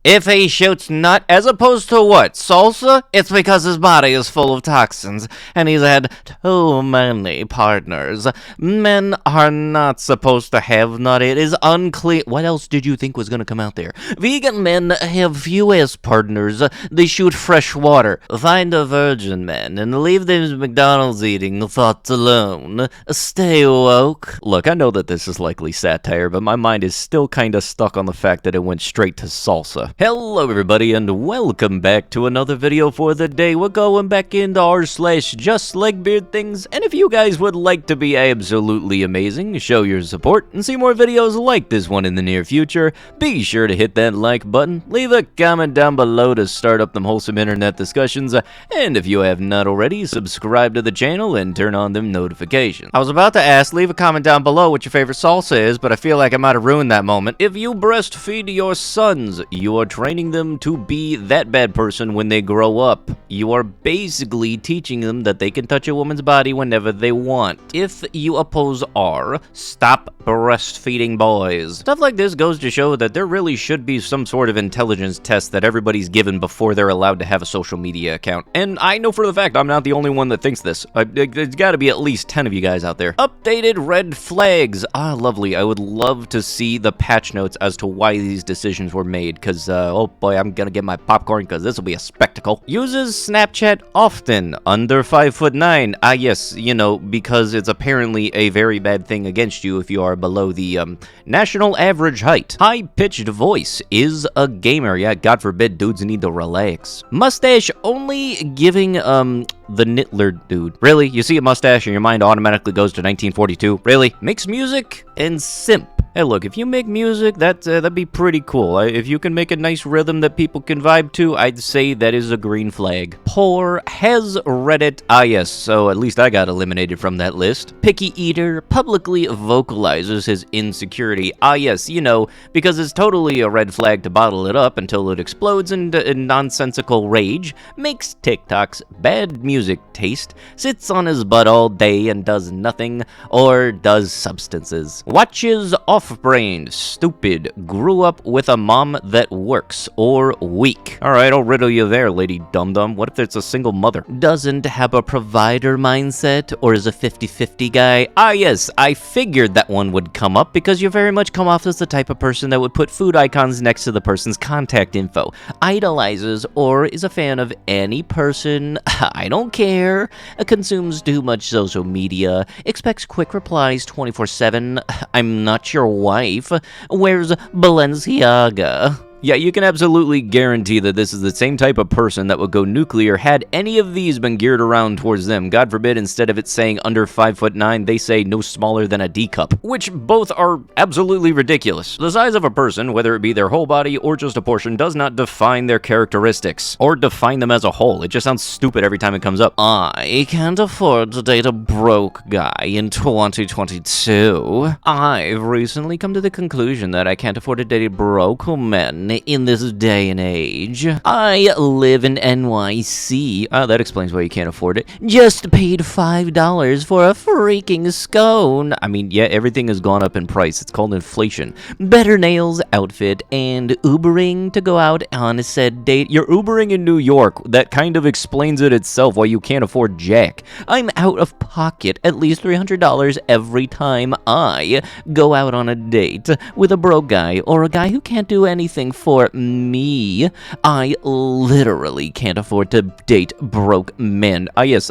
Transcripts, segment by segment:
If he shoots nut as opposed to what? Salsa? It's because his body is full of toxins, and he's had too many partners. Men are not supposed to have nut. It is unclean. What else did you think was going to come out there? Vegan men have few as partners. They shoot fresh water. Find a virgin man and leave these McDonald's eating thoughts alone. Stay woke. Look, I know that this is likely satire, but my mind is still kinda stuck on the fact that it went straight to salsa. Hello everybody and welcome back to another video for the day. We're going back into r/justlegbeardthings, and if you guys would like to be absolutely amazing, show your support, and see more videos like this one in the near future, be sure to hit that like button, leave a comment down below to start up them wholesome internet discussions, and if you have not already, subscribe to the channel and turn on them notifications. I was about to ask, leave a comment down below what your favorite salsa is, but I feel like I might have ruined that moment. If you breastfeed your sons, you are training them to be that bad person when they grow up. You are basically teaching them that they can touch a woman's body whenever they want. If you oppose R, stop breastfeeding boys. Stuff like this goes to show that there really should be some sort of intelligence test that everybody's given before they're allowed to have a social media account. And I know for the fact I'm not the only one that thinks this. There's gotta be at least 10 of you guys out there. Updated red flags. Ah, lovely. I would love to see the patch notes as to why these decisions were made, because, oh boy, I'm gonna get my popcorn, because this will be a spectacle. Uses Snapchat often, under 5'9". Ah, yes, you know, because it's apparently a very bad thing against you if you are below the, national average height. High-pitched voice. Is a gamer. Yeah, God forbid dudes need to relax. Mustache only giving, the Nittler dude. Really? You see a mustache and your mind automatically goes to 1942? Really? Makes music and simp. Hey, look, if you make music, that'd be pretty cool. If you can make a nice rhythm that people can vibe to, I'd say that is a green flag. Poor has Reddit. Ah, yes, so at least I got eliminated from that list. Picky eater publicly vocalizes his insecurity. Ah, yes, you know, because it's totally a red flag to bottle it up until it explodes into nonsensical rage, makes TikToks, bad music taste, sits on his butt all day and does nothing, or does substances. Watches off-brained, stupid, grew up with a mom that works, or weak. Alright, I'll riddle you there, lady dum-dum. What if it's a single mother? Doesn't have a provider mindset, or is a 50-50 guy? Ah yes, I figured that one would come up because you very much come off as the type of person that would put food icons next to the person's contact info. Idolizes or is a fan of any person, I don't care, consumes too much social media, expects quick replies 24/7, I'm not your wife, wears Balenciaga. Yeah, you can absolutely guarantee that this is the same type of person that would go nuclear had any of these been geared around towards them. God forbid, instead of it saying under 5'9", they say no smaller than a D cup, which both are absolutely ridiculous. The size of a person, whether it be their whole body or just a portion, does not define their characteristics, or define them as a whole. It just sounds stupid every time it comes up. I can't afford to date a broke guy in 2022. I've recently come to the conclusion that I can't afford to date broke men in this day and age. I live in NYC. That explains why you can't afford it. Just paid $5 for a freaking scone. I mean, yeah, everything has gone up in price. It's called inflation. Better nails, outfit, and Ubering to go out on said date. You're Ubering in New York. That kind of explains it itself why you can't afford jack. I'm out of pocket at least $300 every time I go out on a date with a broke guy or a guy who can't do anything for me. I literally can't afford to date broke men. Ah, yes,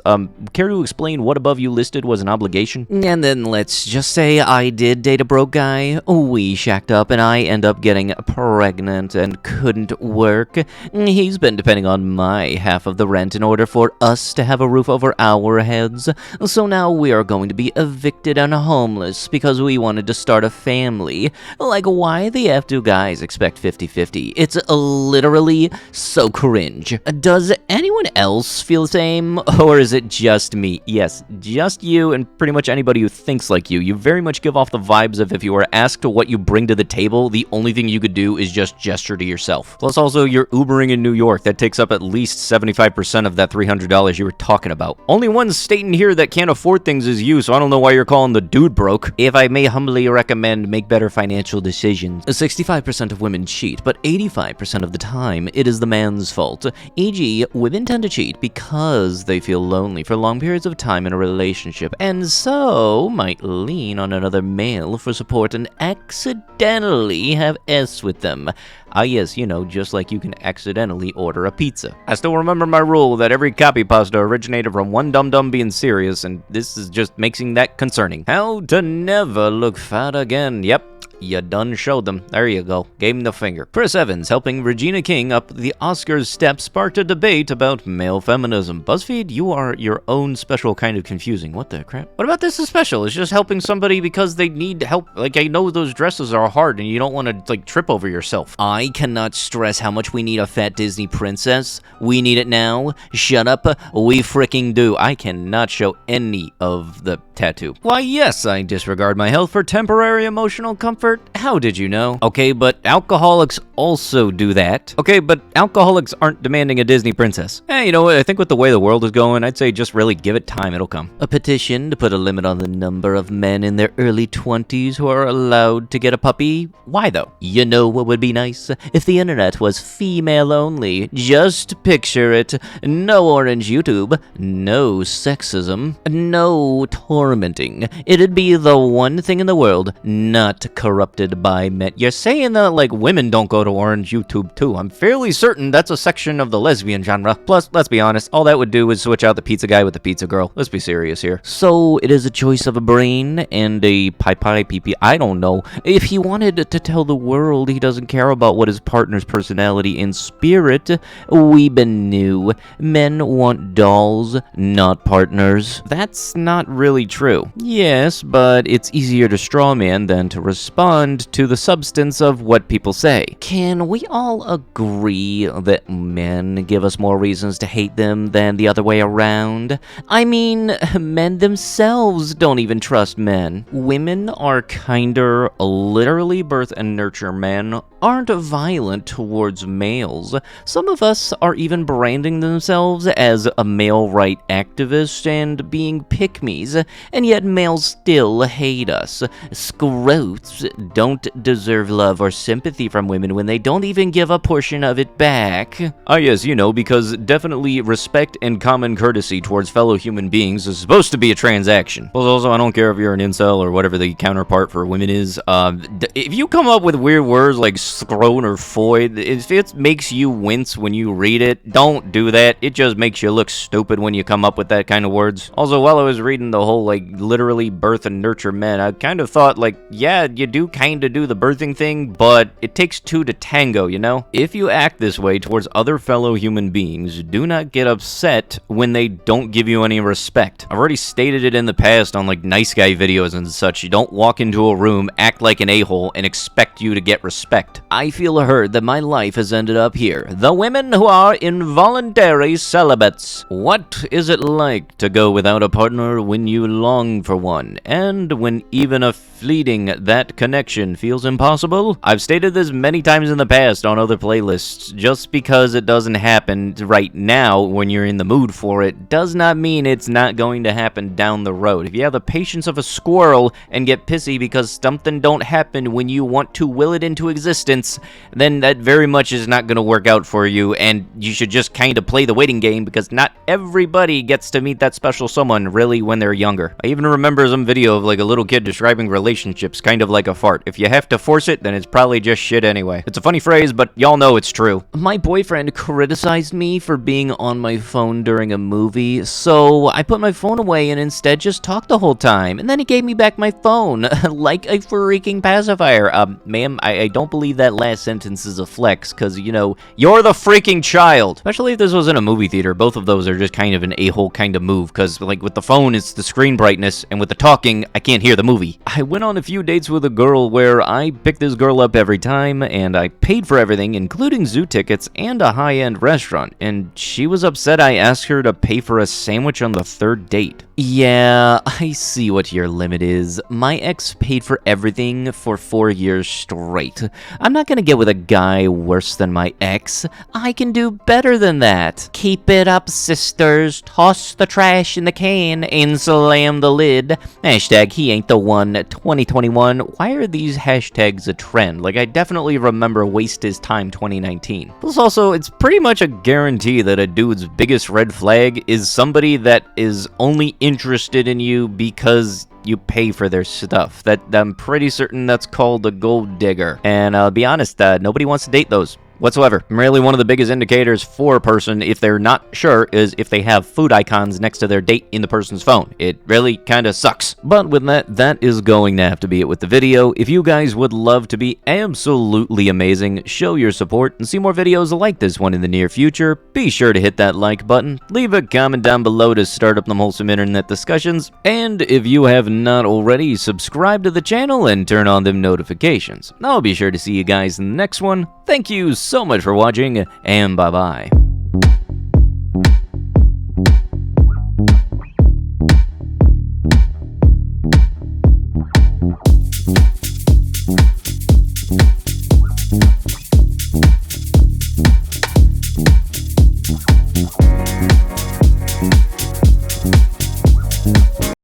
care to explain what above you listed was an obligation? And then let's just say I did date a broke guy, we shacked up, and I end up getting pregnant and couldn't work. He's been depending on my half of the rent in order for us to have a roof over our heads. So now we are going to be evicted and homeless because we wanted to start a family. Like, why the F do guys expect 50-50? It's literally so cringe. Does anyone else feel the same, or is it just me? Yes, just you and pretty much anybody who thinks like you. You very much give off the vibes of if you were asked what you bring to the table, the only thing you could do is just gesture to yourself. Plus also, you're Ubering in New York. That takes up at least 75% of that $300 you were talking about. Only one state in here that can't afford things is you, so I don't know why you're calling the dude broke. If I may humbly recommend, make better financial decisions. 65% of women cheat, but 85% of the time, it is the man's fault. E.g., women tend to cheat because they feel lonely for long periods of time in a relationship, and so might lean on another male for support and accidentally have S with them. Ah yes, you know, just like you can accidentally order a pizza. I still remember my rule that every copy pasta originated from one dum-dum being serious, and this is just making that concerning. How to never look fat again. Yep. You done showed them. There you go. Gave him the finger. Chris Evans helping Regina King up the Oscars steps sparked a debate about male feminism. BuzzFeed, you are your own special kind of confusing. What the crap? What about this is special? It's just helping somebody because they need help. Like, I know those dresses are hard and you don't want to, like, trip over yourself. I cannot stress how much we need a fat Disney princess. We need it now. Shut up. We freaking do. I cannot show any of the tattoo. Why, yes, I disregard my health for temporary emotional comfort. How did you know? Okay, but alcoholics also do that. Okay, but alcoholics aren't demanding a Disney princess. You know what? I think with the way the world is going, I'd say just really give it time. It'll come. A petition to put a limit on the number of men in their early 20s who are allowed to get a puppy. Why though? You know what would be nice? If the internet was female only. Just picture it. No orange YouTube. No sexism. No tormenting. It'd be the one thing in the world not corrupted by men. You're saying that, like, women don't go to orange YouTube too. I'm fairly certain that's a section of the lesbian genre. Plus, let's be honest, all that would do is switch out the pizza guy with the pizza girl. Let's be serious here. So, it is a choice of a brain and a pee-pee. I don't know. If he wanted to tell the world he doesn't care about what his partner's personality and spirit, we been new. Men want dolls, not partners. That's not really true. Yes, but it's easier to strawman than to respond to the substance of what people say. Can we all agree that men give us more reasons to hate them than the other way around? I mean, men themselves don't even trust men. Women are kinder literally birth and nurture men aren't violent towards males. Some of us are even branding themselves as a male right activist and being pick-me's, and yet males still hate us. Scroats don't deserve love or sympathy from women when they don't even give a portion of it back. Ah yes, you know, because definitely respect and common courtesy towards fellow human beings is supposed to be a transaction. Well, also, I don't care if you're an incel or whatever the counterpart for women is. If you come up with weird words like scrone or foid, if it makes you wince when you read it, don't do that. It just makes you look stupid when you come up with that kind of words. Also, while I was reading the whole, like, literally birth and nurture men, I kind of thought, like, yeah, you do kind of do the birthing thing, but it takes two to tango, you know? If you act this way towards other fellow human beings, do not get upset when they don't give you any respect. I've already stated it in the past on, like, nice guy videos and such. You don't walk into a room, act like an a-hole, and expect you to get respect. I feel hurt that my life has ended up here. The women who are involuntary celibates. What is it like to go without a partner when you long for one, and when even a fleeting that connection feels impossible? I've stated this many times in the past on other playlists. Just because it doesn't happen right now when you're in the mood for it does not mean it's not going to happen down the road. If you have the patience of a squirrel and get pissy because something don't happen when you want to will it into existence, then that very much is not going to work out for you, and you should just kind of play the waiting game, because not everybody gets to meet that special someone really when they're younger. I even remember some video of, like, a little kid describing relationships kind of like a fart. If you have to force it, then it's probably just shit anyway. It's a funny phrase, but y'all know it's true. My boyfriend criticized me for being on my phone during a movie, so I put my phone away and instead just talked the whole time, and then he gave me back my phone like a freaking pacifier. Ma'am, I don't believe that last sentence is a flex, because, you know, you're the freaking child. Especially if this was in a movie theater. Both of those are just kind of an a-hole kind of move, because, like, with the phone, it's the screen brightness, and with the talking, I can't hear the movie. I went on a few dates with a girl where I picked this girl up every time, and I paid for everything, including zoo tickets and a high-end restaurant, and she was upset I asked her to pay for a sandwich on the third date. Yeah, I see what your limit is. My ex paid for everything for 4 years straight. I'm not gonna get with a guy worse than my ex. I can do better than that. Keep it up, sisters. Toss the trash in the can and slam the lid. Hashtag he ain't the one 2021. Why are these hashtags a trend? Like, I definitely remember Waste His Time 2019. Plus also, it's pretty much a guarantee that a dude's biggest red flag is somebody that is only interested in you because you pay for their stuff. That I'm pretty certain that's called a gold digger. And I'll be honest, nobody wants to date those whatsoever. Really, one of the biggest indicators for a person, if they're not sure, is if they have food icons next to their date in the person's phone. It really kind of sucks. But with that is going to have to be it with the video. If you guys would love to be absolutely amazing, show your support, and see more videos like this one in the near future, be sure to hit that like button, leave a comment down below to start up them wholesome internet discussions, and if you have not already, subscribe to the channel and turn on them notifications. I'll be sure to see you guys in the next one. Thank you so much for watching, and bye-bye.